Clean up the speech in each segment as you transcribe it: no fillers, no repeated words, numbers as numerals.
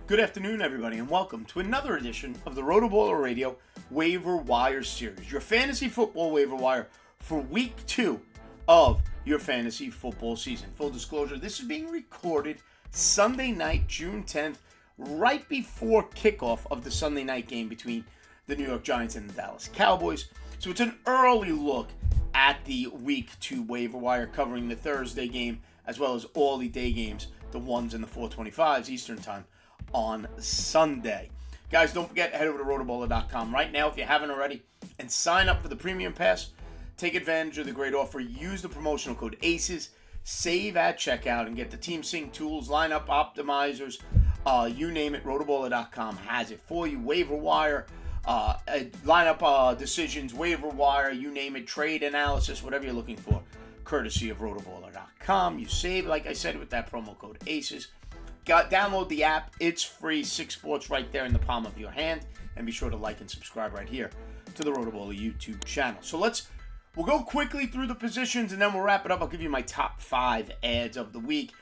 Good afternoon, everybody, and welcome to another edition of the RotoBaller Radio Waiver Wire Series, your fantasy football waiver wire for week 2 of your fantasy football season. Full disclosure, this is being recorded Sunday night, June 10th, right before kickoff of the Sunday night game between the New York Giants and the Dallas Cowboys. So it's an early look at the week 2 waiver wire, covering the Thursday game as well as all the day games, the 1s and the 4:25s Eastern Time on Sunday. Guys, don't forget, head over to RotoBaller.com right now if you haven't already and sign up for the Premium Pass. Take advantage of the great offer. Use the promotional code ACES. Save at checkout and get the team sync tools, lineup optimizers, you name it. RotoBaller.com has it for you. Waiver wire, lineup decisions, waiver wire, you name it. Trade analysis, whatever you're looking for, courtesy of RotoBaller.com. You save, like I said, with that promo code ACES. Download the app. It's free. 6 sports right there in the palm of your hand. And be sure to like and subscribe right here to the RotoBaller YouTube channel. So we'll go quickly through the positions and then we'll wrap it up. I'll give you my top 5 ads of the week.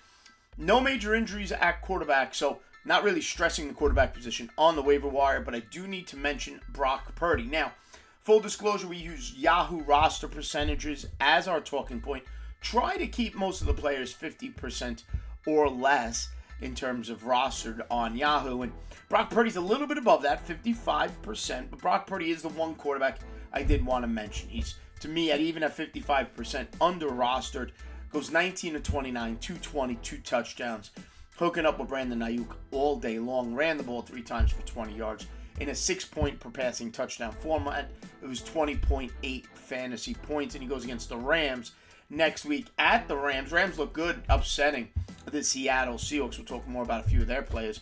No major injuries at quarterback, so not really stressing the quarterback position on the waiver wire, but I do need to mention Brock Purdy. Now, full disclosure, we use Yahoo roster percentages as our talking point. Try to keep most of the players 50% or less in terms of rostered on Yahoo. And Brock Purdy's a little bit above that, 55%. But Brock Purdy is the one quarterback I did want to mention. He's, to me, even at 55% under rostered, goes 19 to 29, 220, 2 touchdowns, hooking up with Brandon Ayuk all day long. Ran the ball 3 times for 20 yards in a 6-point per passing touchdown format. It was 20.8 fantasy points, and he goes against the Rams next week at the Rams. Rams look good, upsetting the Seattle Seahawks. We'll talk more about a few of their players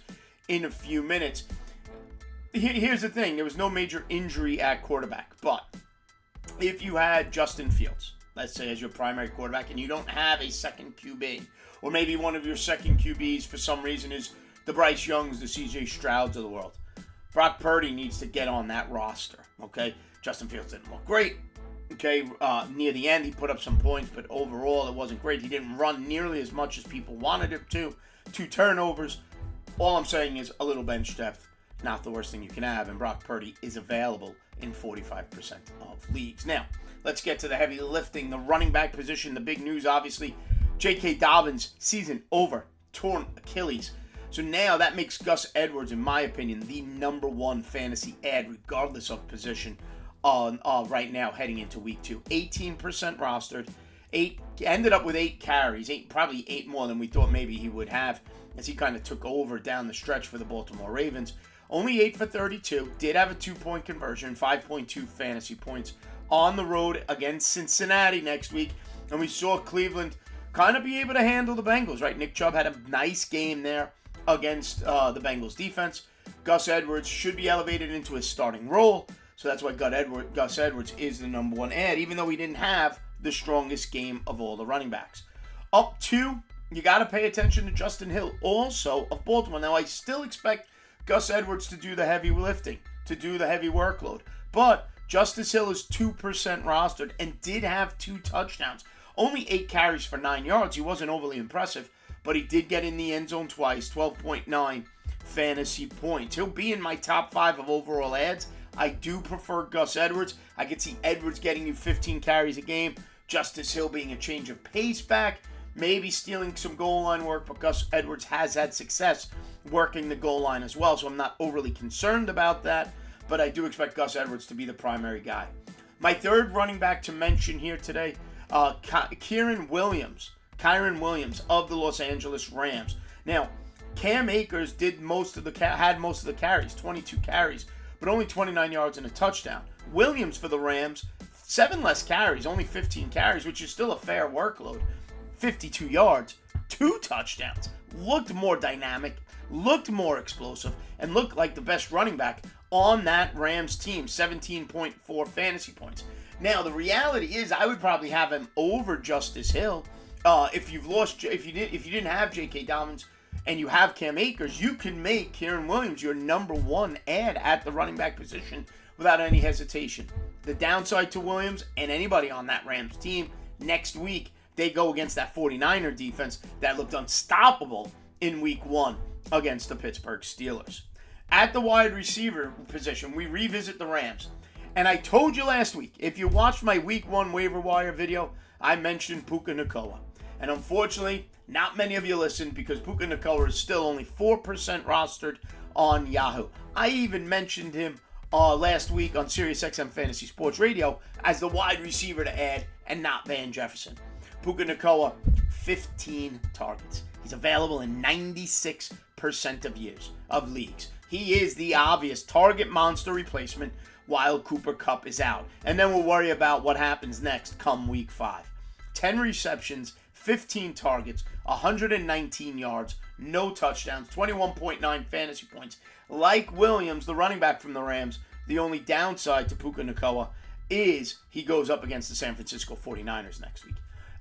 in a few minutes. Here's the thing. There was no major injury at quarterback, but if you had Justin Fields, let's say, as your primary quarterback, and you don't have a second QB, or maybe one of your second QBs for some reason is the Bryce Youngs, the CJ Strouds of the world, Brock Purdy needs to get on that roster, okay? Justin Fields didn't look great. Okay, near the end, he put up some points, but overall, it wasn't great. He didn't run nearly as much as people wanted him to. 2 turnovers. All I'm saying is a little bench depth, not the worst thing you can have, and Brock Purdy is available in 45% of leagues. Now, let's get to the heavy lifting. The running back position, the big news, obviously, J.K. Dobbins, season over, torn Achilles. So now that makes Gus Edwards, in my opinion, the number 1 fantasy ad, regardless of position, right now heading into week 2. 18% rostered, ended up with 8 carries, probably 8 more than we thought maybe he would have, as he kind of took over down the stretch for the Baltimore Ravens. Only 8 for 32, did have a 2-point conversion, 5.2 fantasy points on the road against Cincinnati next week, and we saw Cleveland kind of be able to handle the Bengals, right? Nick Chubb had a nice game there against the Bengals defense. Gus Edwards should be elevated into his starting role. So that's why Gus Edwards is the number 1 ad, even though he didn't have the strongest game of all the running backs. Up 2, you got to pay attention to Justin Hill, also of Baltimore. Now, I still expect Gus Edwards to do the heavy lifting, to do the heavy workload. But Justice Hill is 2% rostered and did have 2 touchdowns. Only 8 carries for 9 yards. He wasn't overly impressive, but he did get in the end zone twice, 12.9 fantasy points. He'll be in my top 5 of overall ads. I do prefer Gus Edwards. I could see Edwards getting you 15 carries a game. Justice Hill being a change of pace back. Maybe stealing some goal line work, but Gus Edwards has had success working the goal line as well, so I'm not overly concerned about that. But I do expect Gus Edwards to be the primary guy. My third running back to mention here today, Kyren Williams of the Los Angeles Rams. Now, Cam Akers had most of the carries, 22 carries, but only 29 yards and a touchdown. Williams for the Rams, 7 less carries, only 15 carries, which is still a fair workload. 52 yards, 2 touchdowns. Looked more dynamic, looked more explosive, and looked like the best running back on that Rams team. 17.4 fantasy points. Now, the reality is I would probably have him over Justice Hill. If you didn't have J.K. Dobbins and you have Cam Akers, you can make Kyren Williams your number 1 ad at the running back position without any hesitation. The downside to Williams and anybody on that Rams team, next week they go against that 49er defense that looked unstoppable in week 1 against the Pittsburgh Steelers. At the wide receiver position, we revisit the Rams. And I told you last week, if you watched my Week 1 waiver wire video, I mentioned Puka Nacua. And unfortunately, not many of you listened because Puka Nacua is still only 4% rostered on Yahoo. I even mentioned him last week on SiriusXM Fantasy Sports Radio as the wide receiver to add and not Van Jefferson. Puka Nacua, 15 targets. He's available in 96% of leagues. He is the obvious target monster replacement while Cooper Kupp is out. And then we'll worry about what happens next come Week 5. 10 receptions, 15 targets, 119 yards, no touchdowns, 21.9 fantasy points. Like Williams, the running back from the Rams, the only downside to Puka Nacua is he goes up against the San Francisco 49ers next week.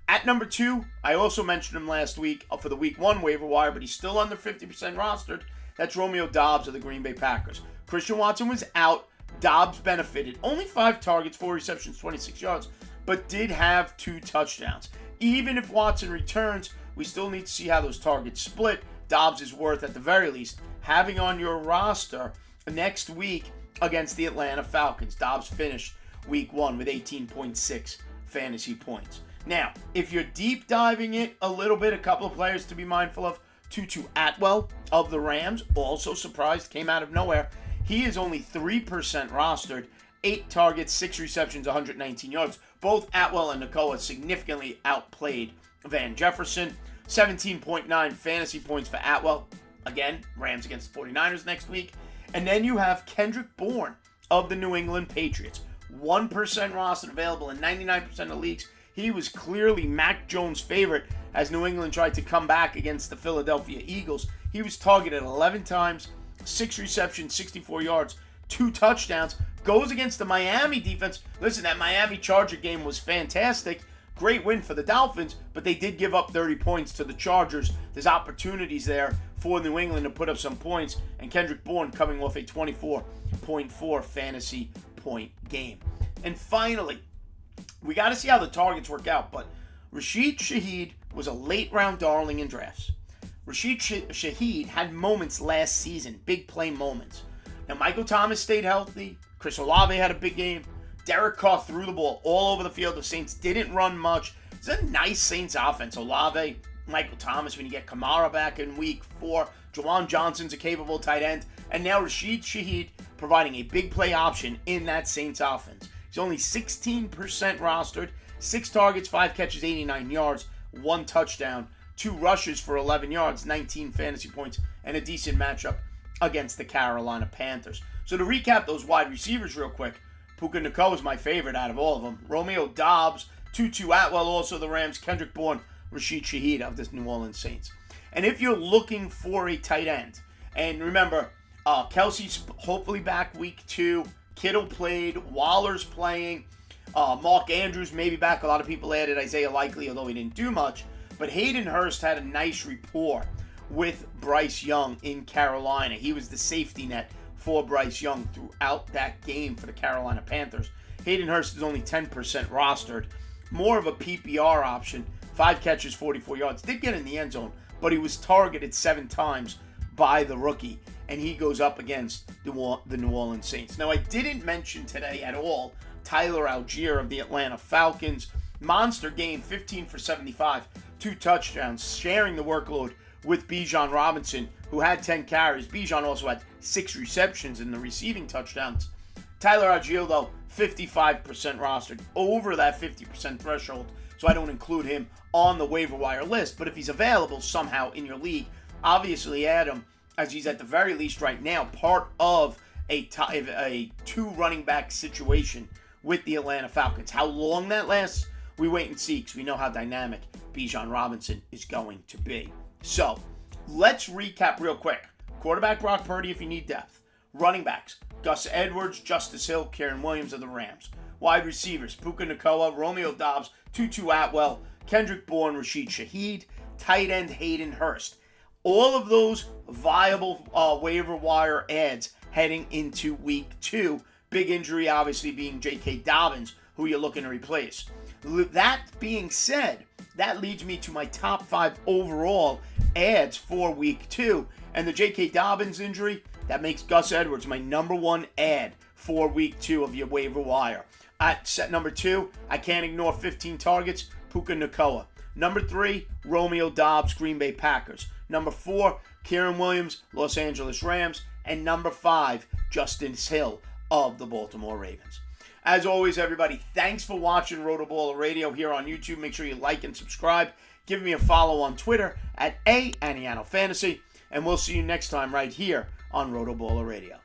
At number 2, I also mentioned him last week for the Week 1 waiver wire, but he's still under 50% rostered. That's Romeo Doubs of the Green Bay Packers. Christian Watson was out. Doubs benefited. Only 5 targets, 4 receptions, 26 yards, but did have 2 touchdowns. Even if Watson returns, we still need to see how those targets split. Doubs is worth, at the very least, having on your roster next week against the Atlanta Falcons. Doubs finished Week 1 with 18.6 fantasy points. Now, if you're deep diving it a little bit, a couple of players to be mindful of. Tutu Atwell of the Rams, also surprised, came out of nowhere. He is only 3% rostered, 8 targets, 6 receptions, 119 yards. Both Atwell and Nacua significantly outplayed Van Jefferson. 17.9 fantasy points for Atwell. Again, Rams against the 49ers next week. And then you have Kendrick Bourne of the New England Patriots. 1% rostered, available in 99% of leagues. He was clearly Mac Jones' favorite as New England tried to come back against the Philadelphia Eagles. He was targeted 11 times, 6 receptions, 64 yards, 2 touchdowns. Goes against the Miami defense. Listen, that Miami Charger game was fantastic. Great win for the Dolphins, but they did give up 30 points to the Chargers. There's opportunities there for New England to put up some points, and Kendrick Bourne coming off a 24.4 fantasy point game. And finally, we got to see how the targets work out, but Rashid Shaheed was a late-round darling in drafts. Rashid Shaheed had moments last season, big play moments. Now, Michael Thomas stayed healthy. Chris Olave had a big game. Derek Carr threw the ball all over the field. The Saints didn't run much. It's a nice Saints offense. Olave, Michael Thomas, when you get Kamara back in Week 4. Juwan Johnson's a capable tight end. And now Rashid Shaheed providing a big play option in that Saints offense. He's only 16% rostered. 6 targets, 5 catches, 89 yards, 1 touchdown, 2 rushes for 11 yards, 19 fantasy points, and a decent matchup against the Carolina Panthers. So to recap those wide receivers real quick, Puka Nacua is my favorite out of all of them. Romeo Doubs, Tutu Atwell, also the Rams, Kendrick Bourne, Rashid Shaheed of the New Orleans Saints. And if you're looking for a tight end, and remember, Kelsey's hopefully back Week 2, Kittle played, Waller's playing, Mark Andrews maybe back. A lot of people added Isaiah Likely, although he didn't do much. But Hayden Hurst had a nice rapport with Bryce Young in Carolina. He was the safety net for Bryce Young throughout that game for the Carolina Panthers. Hayden Hurst is only 10% rostered. More of a PPR option. 5 catches, 44 yards. Did get in the end zone, but he was targeted 7 times by the rookie. And he goes up against the New Orleans Saints. Now, I didn't mention today at all Tyler Algier of the Atlanta Falcons. Monster game, 15 for 75, 2 touchdowns, sharing the workload with Bijan Robinson, who had 10 carries. Bijan also had 6 receptions in the receiving touchdowns. Tyler Algier, though, 55% rostered, over that 50% threshold, so I don't include him on the waiver wire list. But if he's available somehow in your league, obviously add him, as he's at the very least right now part of a 2 running back situation with the Atlanta Falcons. How long that lasts, we wait and see, because we know how dynamic Bijan Robinson is going to be. So, let's recap real quick. Quarterback Brock Purdy if you need depth. Running backs, Gus Edwards, Justice Hill, Karen Williams of the Rams. Wide receivers, Puka Nacua, Romeo Doubs, Tutu Atwell, Kendrick Bourne, Rashid Shaheed. Tight end, Hayden Hurst. All of those viable waiver wire adds heading into Week 2. Big injury, obviously, being J.K. Dobbins, who you're looking to replace. That being said, that leads me to my top 5 overall ads for week 2. And the J.K. Dobbins injury, that makes Gus Edwards my number 1 ad for week 2 of your waiver wire. At set number 2, I can't ignore 15 targets, Puka Nacua. Number 3, Romeo Doubs, Green Bay Packers. Number 4, Kieran Williams, Los Angeles Rams. And number 5, Justin Hill of the Baltimore Ravens. As always, everybody, thanks for watching RotoBaller Radio here on YouTube. Make sure you like and subscribe. Give me a follow on Twitter at @AnianoFantasy. And we'll see you next time right here on RotoBaller Radio.